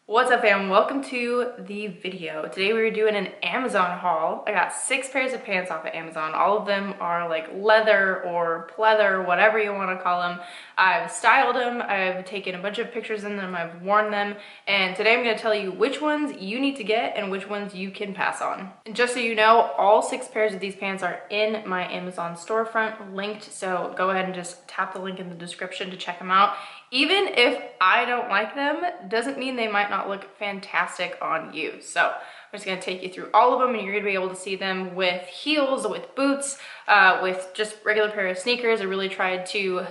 What's up, fam? Welcome to the video. Today we were doing an Amazon haul. I got 6 pairs of pants off of Amazon. All of them are like leather or pleather, whatever you want to call them. I've styled them, I've taken a bunch of pictures in them, I've worn them, and today I'm going to tell you which ones you need to get and which ones you can pass on. And just so you know, all 6 pairs of these pants are in my Amazon storefront linked, so go ahead and just tap the link in the description to check them out. Even if I don't like them, doesn't mean they might not look fantastic on you. So I'm just gonna take you through all of them, and you're gonna be able to see them with heels, with boots, with just regular pair of sneakers. I really tried to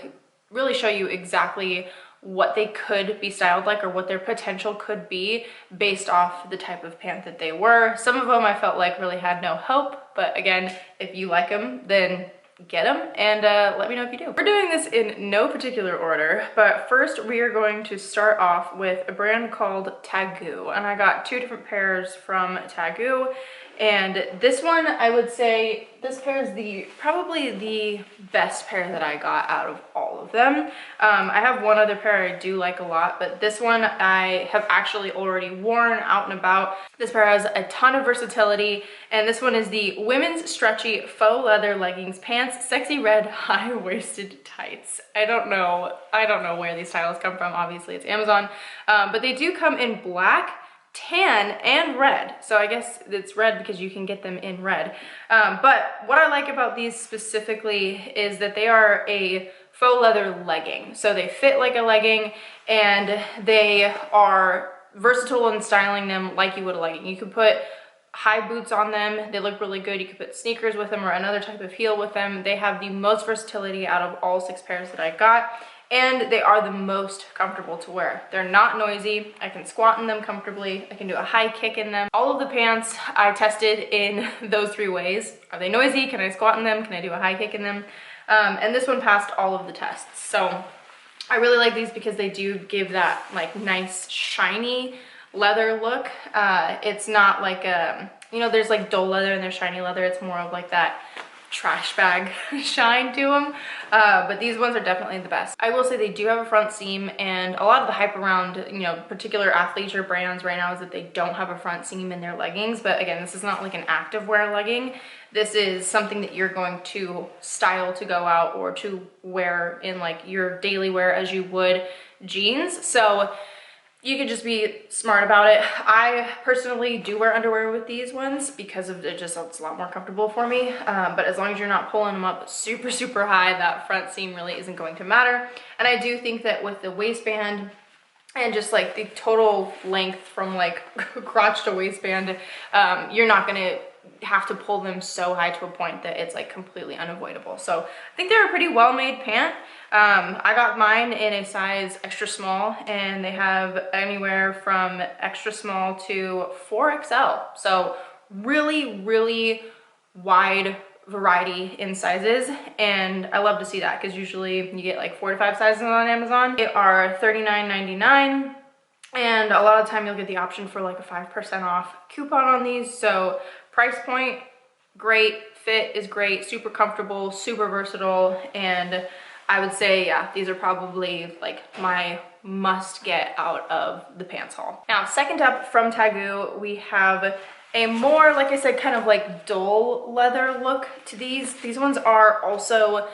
really show you exactly what they could be styled like or what their potential could be based off the type of pant that they were. Some of them I felt like really had no hope, but again, if you like them, then get them and let me know if you do. We're doing this in no particular order, but first we are going to start off with a brand called Tagoo, and I got 2 different pairs from Tagoo, and this one I would say this pair is probably the best pair that I got out of all of them. I have one other pair I do like a lot, but this one I have actually already worn out and about. This pair has a ton of versatility, and this one is the women's stretchy faux leather leggings pants, sexy red high-waisted tights. I don't know where these styles come from. Obviously it's Amazon, but they do come in black, tan, and red. So I guess it's red because you can get them in red. But what I like about these specifically is that they are a faux leather legging. So they fit like a legging, and they are versatile in styling them like you would a legging. You could put high boots on them, they look really good. You could put sneakers with them or another type of heel with them. They have the most versatility out of all 6 pairs that I got, and they are the most comfortable to wear. They're not noisy. I can squat in them comfortably. I can do a high kick in them. All of the pants I tested in those 3 ways. Are they noisy? Can I squat in them? Can I do a high kick in them? And this one passed all of the tests. So I really like these because they do give that like nice shiny leather look. It's not like you know, there's like dull leather and there's shiny leather. It's more of like that trash bag shine to them, but these ones are definitely the best. I will say they do have a front seam, and a lot of the hype around, you know, particular athleisure brands right now is that they don't have a front seam in their leggings. But again, this is not like an activewear legging. This is something that you're going to style to go out or to wear in like your daily wear as you would jeans. So you can just be smart about it. I personally do wear underwear with these ones because of it's a lot more comfortable for me. But as long as you're not pulling them up super, super high, that front seam really isn't going to matter. And I do think that with the waistband and just like the total length from like crotch to waistband, you're not gonna have to pull them so high to a point that it's like completely unavoidable. So I think they're a pretty well-made pant. I got mine in a size extra small, and they have anywhere from extra small to 4XL. So really, really wide variety in sizes, and I love to see that because usually you get like 4 to 5 sizes on Amazon. They are $39.99, and a lot of the time you'll get the option for like a 5% off coupon on these. So price point, great. Fit is great, super comfortable, super versatile, and I would say, yeah, these are probably like my must get out of the pants haul. Now, second up from Tagoo, we have a more, like I said, kind of like dull leather look to these. These ones are also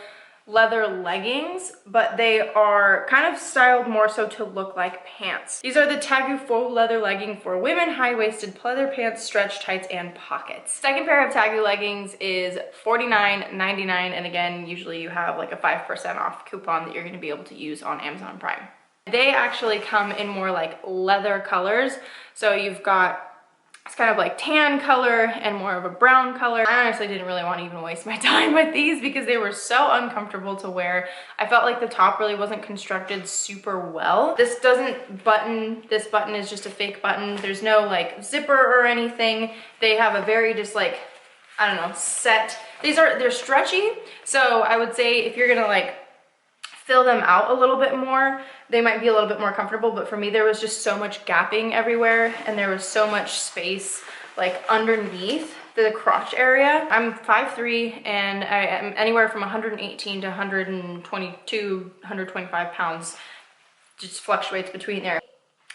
leather leggings, but they are kind of styled more so to look like pants. These are the Tagoo faux leather legging for women, high-waisted pleather pants, stretch tights, and pockets. Second pair of Tagoo leggings is $49.99, and again, usually you have like a 5% off coupon that you're gonna be able to use on Amazon Prime. They actually come in more like leather colors, so you've got it's kind of like tan color and more of a brown color. I honestly didn't really want to even waste my time with these because they were so uncomfortable to wear. I felt like the top really wasn't constructed super well. This doesn't button. This button is just a fake button. There's no like zipper or anything. They have a very just like, I don't know, set. They're stretchy. So I would say if you're gonna like fill them out a little bit more, they might be a little bit more comfortable, but for me there was just so much gapping everywhere, and there was so much space like underneath the crotch area. I'm 5'3", and I am anywhere from 118 to 122, 125 pounds, just fluctuates between there.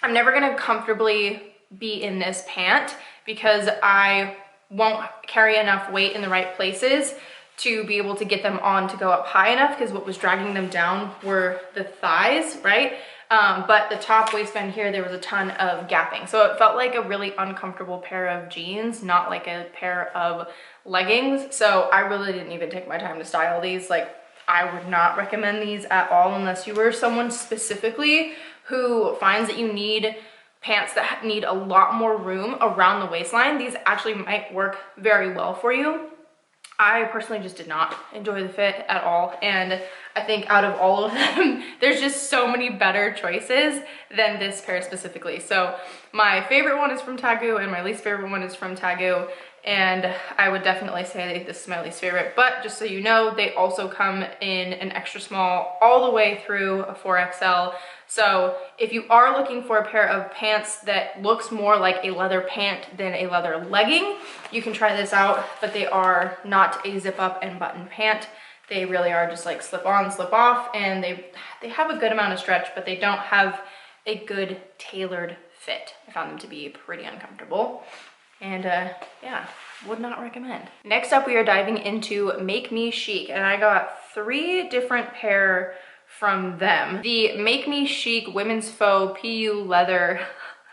I'm never gonna comfortably be in this pant because I won't carry enough weight in the right places to be able to get them on to go up high enough, because what was dragging them down were the thighs, right? But the top waistband here, there was a ton of gapping. So it felt like a really uncomfortable pair of jeans, not like a pair of leggings. So I really didn't even take my time to style these. Like, I would not recommend these at all unless you were someone specifically who finds that you need pants that need a lot more room around the waistline. These actually might work very well for you. I personally just did not enjoy the fit at all, and I think out of all of them, there's just so many better choices than this pair specifically. So my favorite one is from Tagoo and my least favorite one is from Tagoo, and I would definitely say this is my least favorite. But just so you know, they also come in an extra small all the way through a 4XL. So if you are looking for a pair of pants that looks more like a leather pant than a leather legging, you can try this out, but they are not a zip up and button pant. They really are just like slip on, slip off, and they have a good amount of stretch, but they don't have a good tailored fit. I found them to be pretty uncomfortable, and yeah, would not recommend. Next up, we are diving into Make Me Chic, and I got 3 different pair from them. The Make Me Chic Women's Faux PU Leather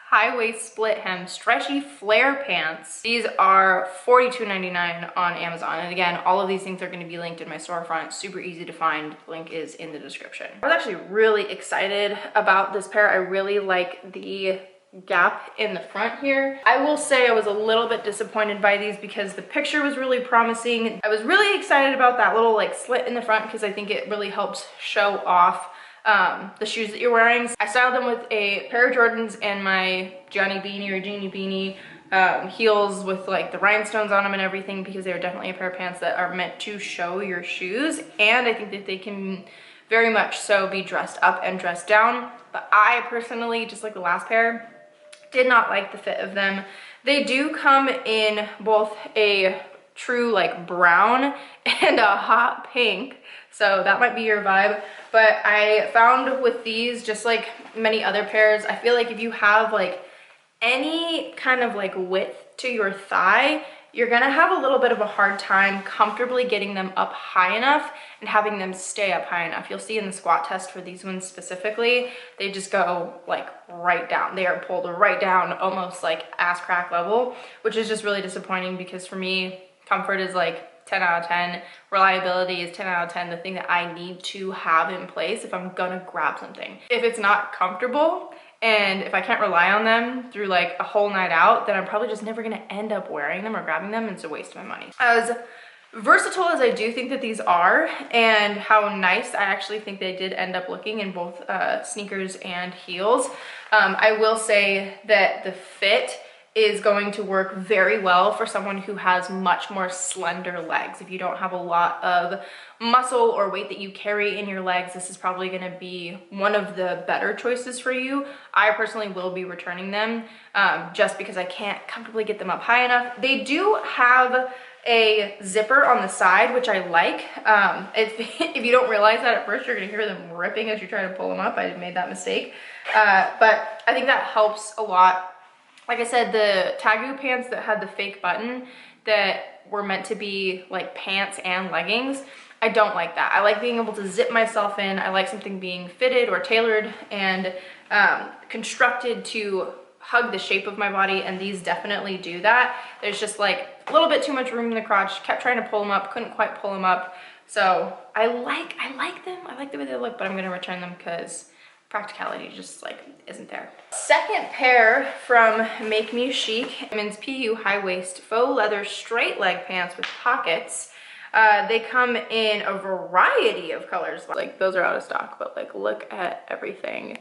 High Waist Split Hem Stretchy Flare Pants. These are $42.99 on Amazon. And again, all of these things are gonna be linked in my storefront. Super easy to find. Link is in the description. I was actually really excited about this pair. I really like the gap in the front here. I will say I was a little bit disappointed by these because the picture was really promising. I was really excited about that little like slit in the front because I think it really helps show off the shoes that you're wearing. I styled them with a pair of Jordans and my Johnny Beanie or Jeannie Beanie heels with like the rhinestones on them and everything, because they are definitely a pair of pants that are meant to show your shoes, and I think that they can very much so be dressed up and dressed down. But I personally, just like the last pair, did not like the fit of them. They do come in both a true like brown and a hot pink, so that might be your vibe. But I found with these, just like many other pairs, I feel like if you have like any kind of like width to your thigh, you're gonna have a little bit of a hard time comfortably getting them up high enough and having them stay up high enough. You'll see in the squat test for these ones specifically, they just go like right down. They are pulled right down, almost like ass crack level, which is just really disappointing because for me, comfort is like 10 out of 10. Reliability is 10 out of 10, the thing that I need to have in place if I'm gonna grab something. If it's not comfortable, and if I can't rely on them through like a whole night out, then I'm probably just never gonna end up wearing them or grabbing them, and it's a waste of my money. As versatile as I do think that these are, and how nice I actually think they did end up looking in both sneakers and heels, I will say that the fit is going to work very well for someone who has much more slender legs. If you don't have a lot of muscle or weight that you carry in your legs, this is probably going to be one of the better choices for you. I personally will be returning them just because I can't comfortably get them up high enough. They do have a zipper on the side, which I like. If you don't realize that at first, you're gonna hear them ripping as you try to pull them up. I made that mistake. But I think that helps a lot. Like I said, the Tagoo pants that had the fake button that were meant to be like pants and leggings, I don't like that. I like being able to zip myself in. I like something being fitted or tailored and constructed to hug the shape of my body, and these definitely do that. There's just like a little bit too much room in the crotch. Kept trying to pull them up, couldn't quite pull them up. So I like them. I like the way they look, but I'm gonna return them because practicality just like isn't there. Second pair from Make Me Chic, Women's PU High Waist Faux Leather Straight Leg Pants with pockets. They come in a variety of colors. Like those are out of stock, but like look at everything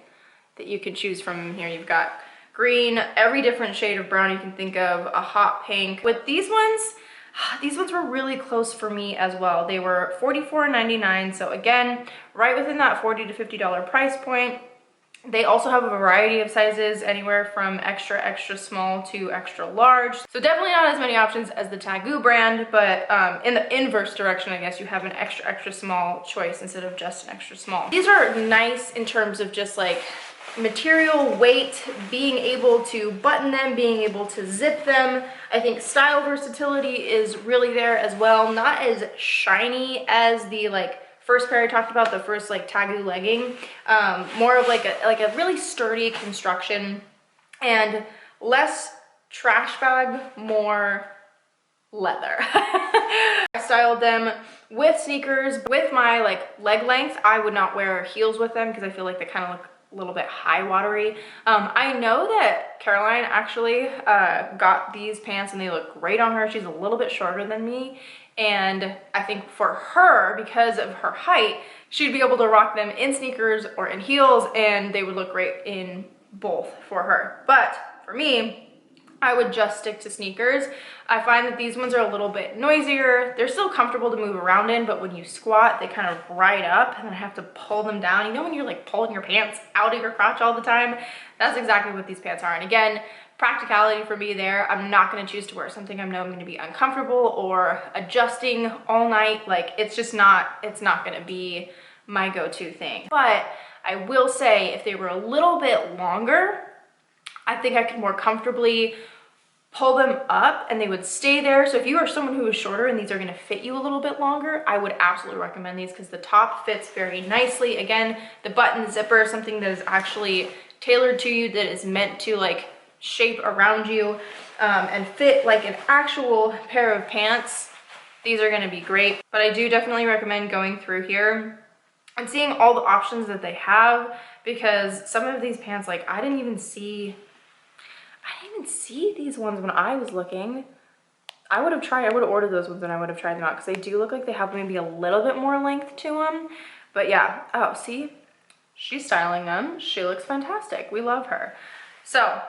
that you can choose from here. You've got green, every different shade of brown you can think of, a hot pink. With these ones were really close for me as well. They were $44.99, so again, right within that $40 to $50 price point. They also have a variety of sizes, anywhere from extra, extra small to extra large. So definitely not as many options as the Tagoo brand, but in the inverse direction, I guess, you have an extra, extra small choice instead of just an extra small. These are nice in terms of just like material, weight, being able to button them, being able to zip them. I think style versatility is really there as well. Not as shiny as the like first pair I talked about, the first like Tagoo legging. More of like a really sturdy construction and less trash bag, more leather. I styled them with sneakers. With my like leg length, I would not wear heels with them because I feel like they kind of look a little bit high watery. I know that Caroline actually got these pants and they look great on her. She's a little bit shorter than me, and I think for her, because of her height, she'd be able to rock them in sneakers or in heels and they would look great in both for her. But for me, I would just stick to sneakers. I find that these ones are a little bit noisier. They're still comfortable to move around in, but when you squat, they kind of ride up and then I have to pull them down. You know when you're like pulling your pants out of your crotch all the time? That's exactly what these pants are. And again, practicality for me there. I'm not gonna choose to wear something I know I'm gonna be uncomfortable or adjusting all night. Like it's not gonna be my go-to thing. But I will say if they were a little bit longer, I think I could more comfortably pull them up and they would stay there. So if you are someone who is shorter and these are gonna fit you a little bit longer, I would absolutely recommend these because the top fits very nicely. Again, the button zipper is something that is actually tailored to you, that is meant to like shape around you and fit like an actual pair of pants. These are gonna be great, but I do definitely recommend going through here and seeing all the options that they have, because some of these pants, like I didn't even see these ones when I was looking. I would have ordered those ones and I would have tried them out because they do look like they have maybe a little bit more length to them. But yeah, oh, see, she's styling them. She looks fantastic. We love her. So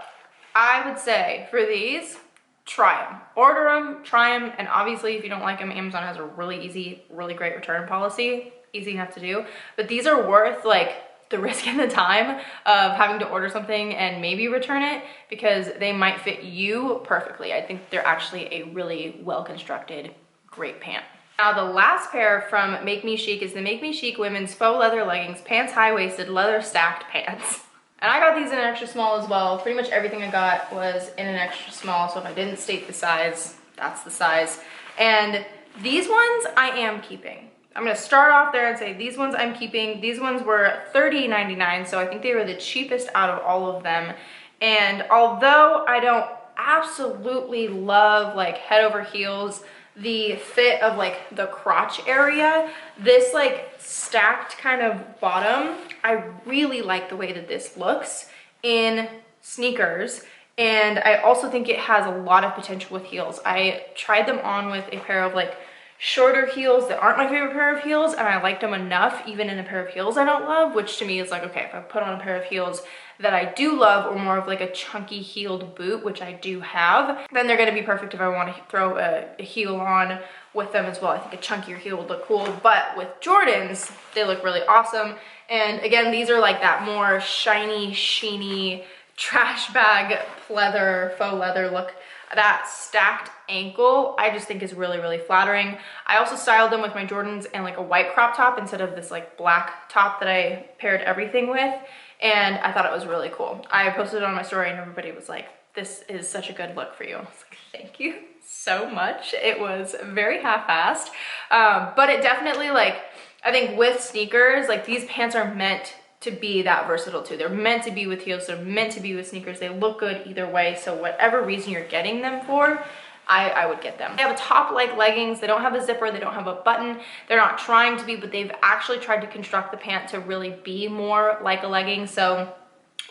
I would say for these, try them, order them, try them. And obviously if you don't like them, Amazon has a really easy, really great return policy, easy enough to do. But these are worth like the risk and the time of having to order something and maybe return it because they might fit you perfectly. I think they're actually a really well-constructed, great pant. Now the last pair from Make Me Chic is the Make Me Chic women's faux leather leggings, pants high-waisted, leather stacked pants. And I got these in an extra small as well. Pretty much everything I got was in an extra small, so if I didn't state the size, that's the size. And these ones I am keeping. I'm gonna start off there and say these ones I'm keeping. These ones were $30.99, so I think they were the cheapest out of all of them. And although I don't absolutely love like head over heels, the fit of like the crotch area, this like stacked kind of bottom, I really like the way that this looks in sneakers. And I also think it has a lot of potential with heels. I tried them on with a pair of like shorter heels that aren't my favorite pair of heels, and I liked them enough even in a pair of heels I don't love, which to me is like, okay, if I put on a pair of heels that I do love, or more of like a chunky heeled boot, which I do have, then they're gonna be perfect if I want to throw a heel on with them as well. I think a chunkier heel would look cool, but with Jordans, they look really awesome. And again, these are like that more shiny, sheeny, trash bag pleather, faux leather look. That stacked ankle I just think is really, really flattering. I also styled them with my Jordans and like a white crop top instead of this like black top that I paired everything with, and I thought it was really cool. I posted it on my story and everybody was like, this is such a good look for you. I was like, thank you so much. It was very half-assed, but it definitely, like, I think with sneakers, like these pants are meant to be that versatile too. They're meant to be with heels, they're meant to be with sneakers. They look good either way, so whatever reason you're getting them for, I would get them. They have a top like leggings, they don't have a zipper, they don't have a button. They're not trying to be, but they've actually tried to construct the pant to really be more like a legging. So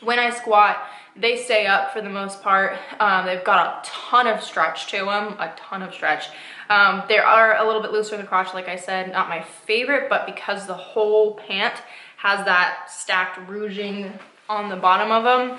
when I squat, they stay up for the most part. They've got a ton of stretch to them, a ton of stretch. They are a little bit looser in the crotch, like I said, not my favorite, but because the whole pant has that stacked ruching on the bottom of them,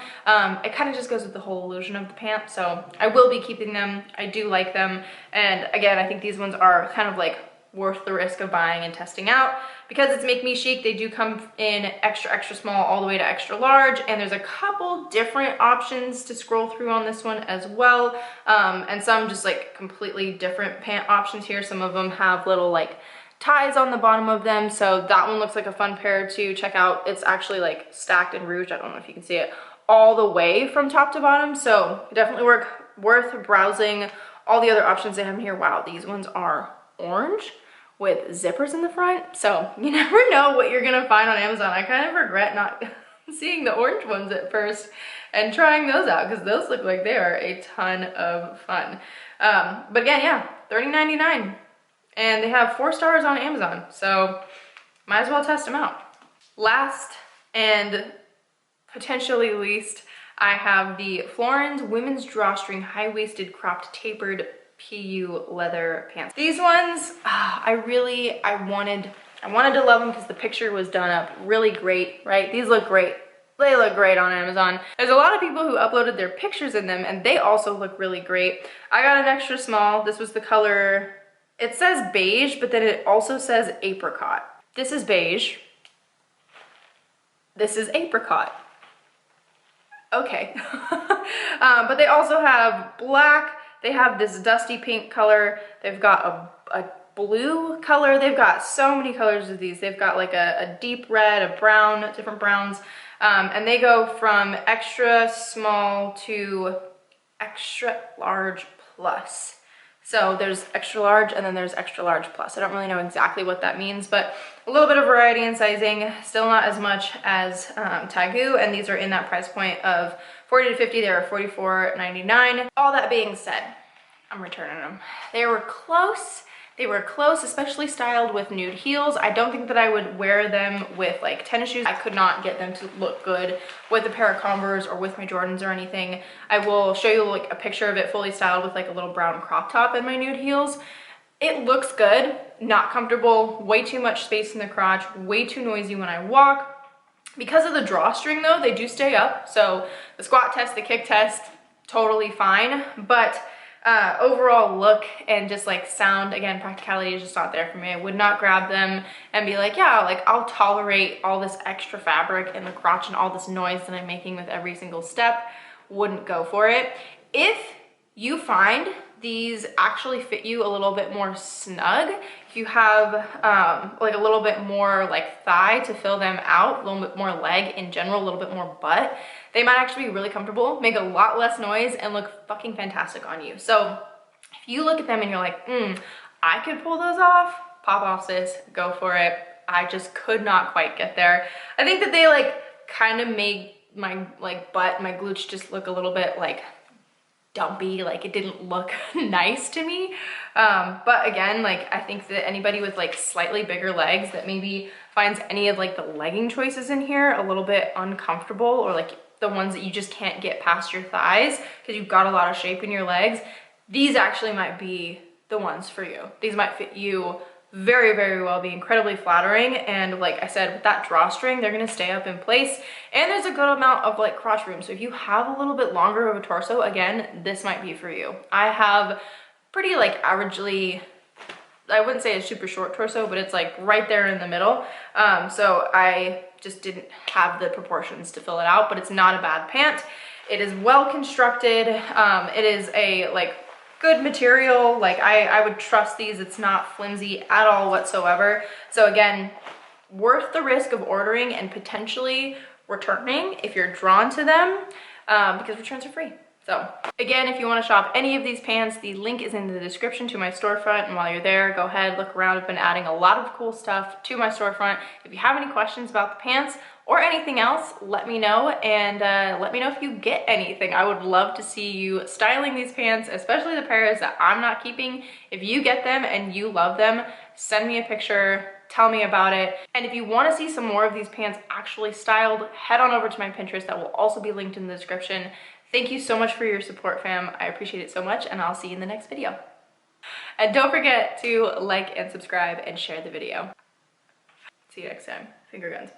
it kind of just goes with the whole illusion of the pant. So I will be keeping them. I do like them. And again, I think these ones are kind of like worth the risk of buying and testing out. Because it's Make Me Chic, they do come in extra, extra small all the way to extra large. And there's a couple different options to scroll through on this one as well. And some just like completely different pant options here. Some of them have little like ties on the bottom of them, so that one looks like a fun pair to check out. It's actually like stacked and ruched, I don't know if you can see it, all the way from top to bottom, so definitely worth browsing all the other options they have in here. Wow, these ones are orange with zippers in the front, so you never know what you're gonna find on Amazon. I kind of regret not seeing the orange ones at first and trying those out, because those look like they are a ton of fun. But again, yeah, $30.99. And they have 4 stars on Amazon, so might as well test them out. Last and potentially least, I have the Floren's women's drawstring high-waisted cropped tapered PU leather pants. These ones, I wanted to love them because the picture was done up really great, right? These look great. They look great on Amazon. There's a lot of people who uploaded their pictures in them and they also look really great. I got an extra small. This was the color, it says beige, but then it also says apricot. This is beige. This is apricot. Okay. But they also have black. They have this dusty pink color. They've got a blue color. They've got so many colors of these. They've got like a deep red, a brown, different browns. And they go from extra small to extra large plus. So there's extra large and then there's extra large plus. I don't really know exactly what that means, but a little bit of variety in sizing, still not as much as Tagoo, and these are in that price point of 40 to 50. They were $44.99. All that being said, I'm returning them. They were close. They were close, especially styled with nude heels. I don't think that I would wear them with like tennis shoes. I could not get them to look good with a pair of Converse or with my Jordans or anything. I will show you like a picture of it fully styled with like a little brown crop top and my nude heels. It looks good, not comfortable, way too much space in the crotch, way too noisy when I walk. Because of the drawstring though, they do stay up. So the squat test, the kick test, totally fine. But overall look and just like sound, again, practicality is just not there for me. I would not grab them and be like, yeah, like I'll tolerate all this extra fabric in the crotch and all this noise that I'm making with every single step. Wouldn't go for it. If you find these actually fit you a little bit more snug, if you have like a little bit more like thigh to fill them out, a little bit more leg in general, a little bit more butt, they might actually be really comfortable, make a lot less noise, and look fucking fantastic on you. So if you look at them and you're like, I could pull those off, pop off sis, go for it. I just could not quite get there. I think that they like kind of made my like butt, my glutes just look a little bit like dumpy, like it didn't look nice to me. But again, like I think that anybody with like slightly bigger legs that maybe finds any of like the legging choices in here a little bit uncomfortable, or like the ones that you just can't get past your thighs because you've got a lot of shape in your legs, these actually might be the ones for you. These might fit you very, very well, be incredibly flattering. And like I said, with that drawstring, they're gonna stay up in place. And there's a good amount of like crotch room. So if you have a little bit longer of a torso, again, this might be for you. I have pretty like averagely, I wouldn't say a super short torso, but it's like right there in the middle. So I just didn't have the proportions to fill it out, but it's not a bad pant. It is well constructed. It is a like good material. Like I would trust these. It's not flimsy at all whatsoever. So again, worth the risk of ordering and potentially returning if you're drawn to them, because returns are free. So again, if you want to shop any of these pants, the link is in the description to my storefront. And while you're there, go ahead, look around. I've been adding a lot of cool stuff to my storefront. If you have any questions about the pants or anything else, let me know, and let me know if you get anything. I would love to see you styling these pants, especially the pairs that I'm not keeping. If you get them and you love them, send me a picture, tell me about it. And if you want to see some more of these pants actually styled, head on over to my Pinterest. That will also be linked in the description. Thank you so much for your support, fam. I appreciate it so much, and I'll see you in the next video. And don't forget to like and subscribe and share the video. See you next time. Finger guns.